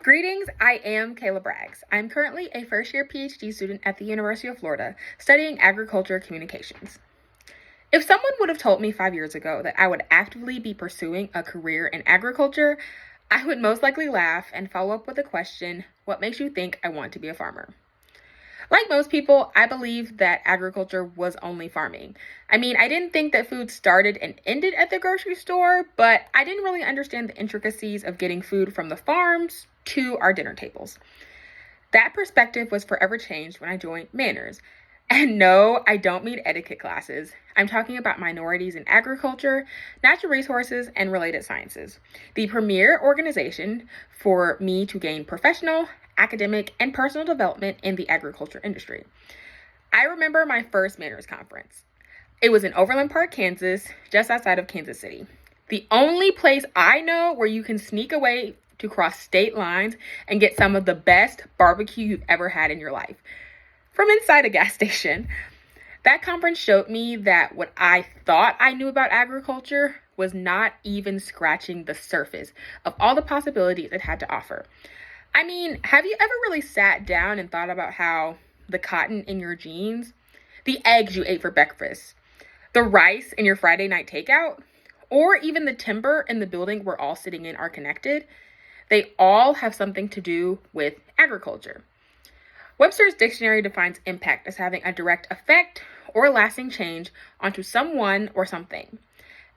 Greetings, I am Kayla Braggs. I'm currently a first-year PhD student at the University of Florida studying agriculture communications. If someone would have told me 5 years ago that I would actively be pursuing a career in agriculture, I would most likely laugh and follow up with the question, what makes you think I want to be a farmer? Like most people, I believed that agriculture was only farming. I didn't think that food started and ended at the grocery store, but I didn't really understand the intricacies of getting food from the farms to our dinner tables. That perspective was forever changed when I joined Manners. And no, I don't mean etiquette classes. I'm talking about minorities in agriculture, natural resources, and related sciences, the premier organization for me to gain professional, academic, and personal development in the agriculture industry. I remember my first Manners conference. It was in Overland Park, Kansas, just outside of Kansas City. The only place I know where you can sneak away to cross state lines and get some of the best barbecue you've ever had in your life. From inside a gas station. That conference showed me that what I thought I knew about agriculture was not even scratching the surface of all the possibilities it had to offer. Have you ever really sat down and thought about how the cotton in your jeans, the eggs you ate for breakfast, the rice in your Friday night takeout, or even the timber in the building we're all sitting in are connected? They all have something to do with agriculture. Webster's dictionary defines impact as having a direct effect or lasting change onto someone or something.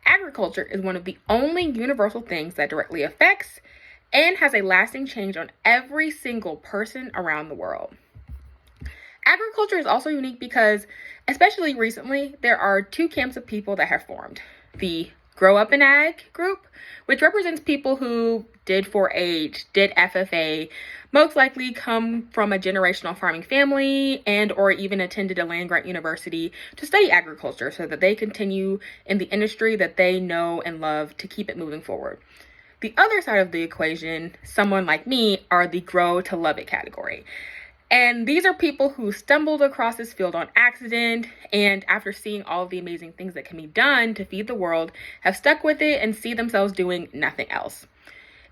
Agriculture is one of the only universal things that directly affects and has a lasting change on every single person around the world. Agriculture is also unique because, especially recently, there are two camps of people that have formed. The Grow Up in Ag group, which represents people who did 4-H, did FFA, most likely come from a generational farming family and or even attended a land-grant university to study agriculture so that they continue in the industry that they know and love to keep it moving forward. The other side of the equation, someone like me, are the grow to love it category. And these are people who stumbled across this field on accident and after seeing all of the amazing things that can be done to feed the world, have stuck with it and see themselves doing nothing else.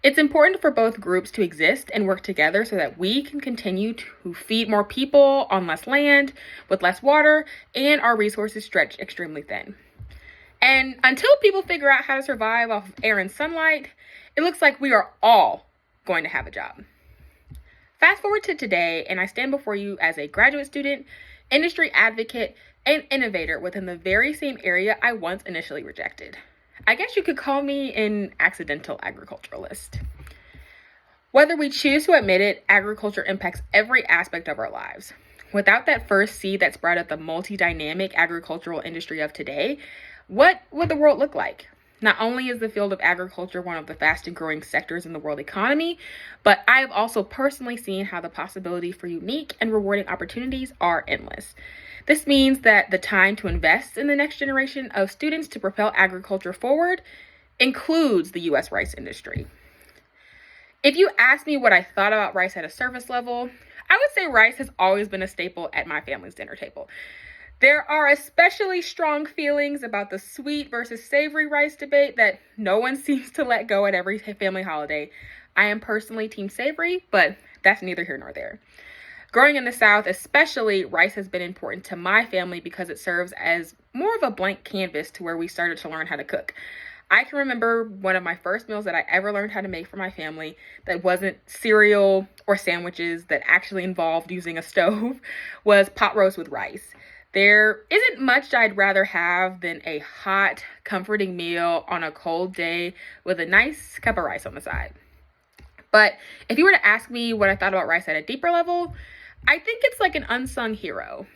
It's important for both groups to exist and work together so that we can continue to feed more people on less land, with less water, and our resources stretched extremely thin. And until people figure out how to survive off of air and sunlight, it looks like we are all going to have a job. Fast forward to today, and I stand before you as a graduate student, industry advocate, and innovator within the very same area I once initially rejected. I guess you could call me an accidental agriculturalist. Whether we choose to admit it, agriculture impacts every aspect of our lives. Without that first seed that sprouted the multi-dynamic agricultural industry of today, what would the world look like? Not only is the field of agriculture one of the fastest growing sectors in the world economy, but I have also personally seen how the possibility for unique and rewarding opportunities are endless. This means that the time to invest in the next generation of students to propel agriculture forward includes the U.S. rice industry. If you ask me what I thought about rice at a surface level, I would say rice has always been a staple at my family's dinner table. There are especially strong feelings about the sweet versus savory rice debate that no one seems to let go at every family holiday. I am personally team savory, but that's neither here nor there. Growing in the South, especially, rice has been important to my family because it serves as more of a blank canvas to where we started to learn how to cook. I can remember one of my first meals that I ever learned how to make for my family that wasn't cereal or sandwiches that actually involved using a stove was pot roast with rice. There isn't much I'd rather have than a hot, comforting meal on a cold day with a nice cup of rice on the side. But if you were to ask me what I thought about rice at a deeper level, I think it's like an unsung hero.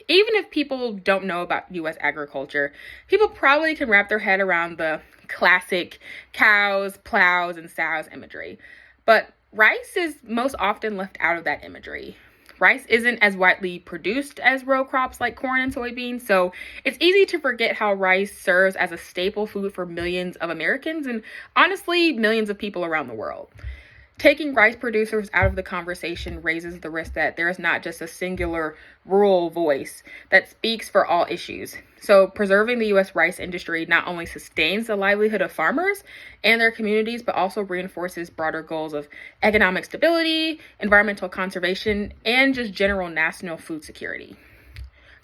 Even if people don't know about U.S. agriculture, people probably can wrap their head around the classic cows, plows, and sows imagery. But rice is most often left out of that imagery. Rice isn't as widely produced as row crops like corn and soybeans, so it's easy to forget how rice serves as a staple food for millions of Americans and honestly, millions of people around the world. Taking rice producers out of the conversation raises the risk that there is not just a singular rural voice that speaks for all issues. So preserving the U.S. rice industry not only sustains the livelihood of farmers and their communities, but also reinforces broader goals of economic stability, environmental conservation, and just general national food security.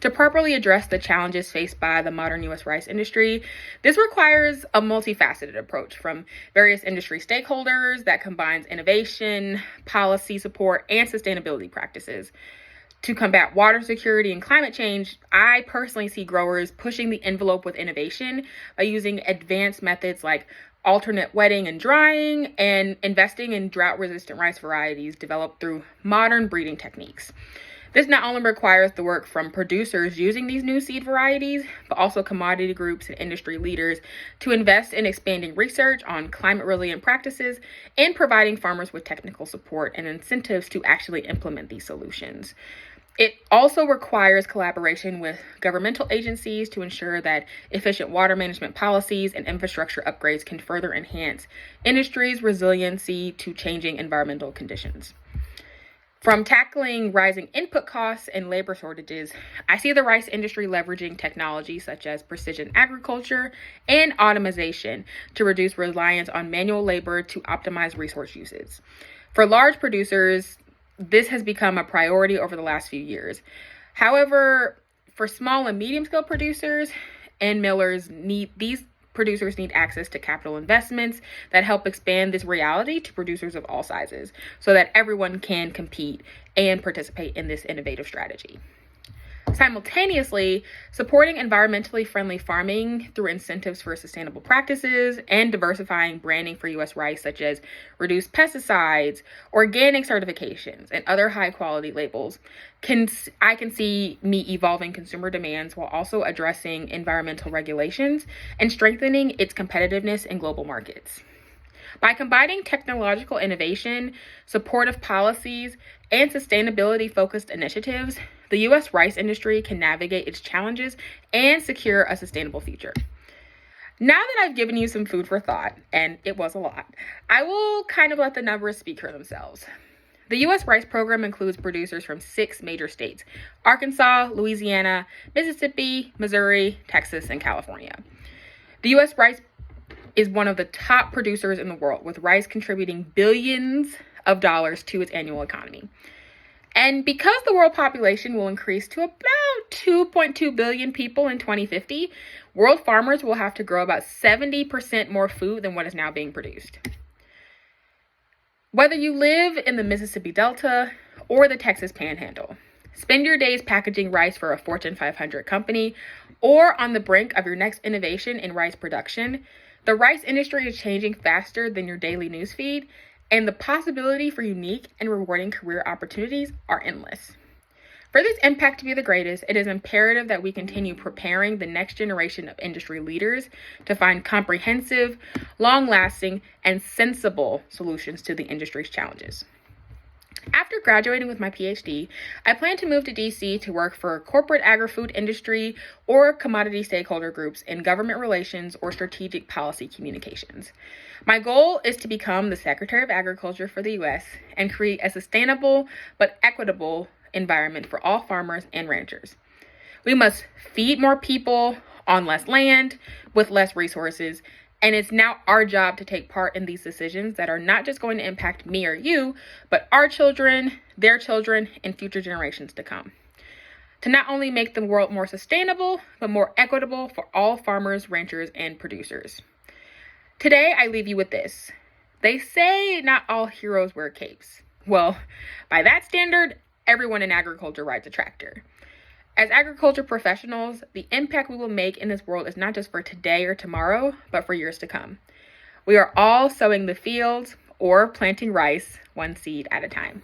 To properly address the challenges faced by the modern U.S. rice industry, this requires a multifaceted approach from various industry stakeholders that combines innovation, policy support, and sustainability practices. To combat water security and climate change, I personally see growers pushing the envelope with innovation by using advanced methods like alternate wetting and drying and investing in drought-resistant rice varieties developed through modern breeding techniques. This not only requires the work from producers using these new seed varieties, but also commodity groups and industry leaders to invest in expanding research on climate resilient practices and providing farmers with technical support and incentives to actually implement these solutions. It also requires collaboration with governmental agencies to ensure that efficient water management policies and infrastructure upgrades can further enhance industry's resiliency to changing environmental conditions. From tackling rising input costs and labor shortages, I see the rice industry leveraging technology such as precision agriculture and automation to reduce reliance on manual labor to optimize resource uses. For large producers, this has become a priority over the last few years. However, for small and medium-scale producers and millers, producers need access to capital investments that help expand this reality to producers of all sizes so that everyone can compete and participate in this innovative strategy. Simultaneously, supporting environmentally friendly farming through incentives for sustainable practices and diversifying branding for U.S. rice, such as reduced pesticides, organic certifications, and other high-quality labels, I can see meet evolving consumer demands while also addressing environmental regulations and strengthening its competitiveness in global markets. By combining technological innovation, supportive policies, and sustainability-focused initiatives, the U.S. rice industry can navigate its challenges and secure a sustainable future. Now that I've given you some food for thought, and it was a lot, I will kind of let the numbers speak for themselves. The U.S. rice program includes producers from 6 major states: Arkansas, Louisiana, Mississippi, Missouri, Texas, and California. The U.S. rice is one of the top producers in the world, with rice contributing billions of dollars to its annual economy. And because the world population will increase to about 2.2 billion people in 2050, world farmers will have to grow about 70% more food than what is now being produced. Whether you live in the Mississippi Delta or the Texas Panhandle, spend your days packaging rice for a Fortune 500 company or on the brink of your next innovation in rice production, the rice industry is changing faster than your daily newsfeed, and the possibility for unique and rewarding career opportunities are endless. For this impact to be the greatest, it is imperative that we continue preparing the next generation of industry leaders to find comprehensive, long-lasting, and sensible solutions to the industry's challenges. After graduating with my PhD, I plan to move to DC to work for corporate agri-food industry or commodity stakeholder groups in government relations or strategic policy communications. My goal is to become the Secretary of Agriculture for the U.S. and create a sustainable but equitable environment for all farmers and ranchers. We must feed more people on less land with less resources, and it's now our job to take part in these decisions that are not just going to impact me or you, but our children, their children, and future generations to come. To not only make the world more sustainable, but more equitable for all farmers, ranchers, and producers. Today, I leave you with this. They say not all heroes wear capes. Well, by that standard, everyone in agriculture rides a tractor. As agriculture professionals, the impact we will make in this world is not just for today or tomorrow, but for years to come. We are all sowing the fields or planting rice one seed at a time.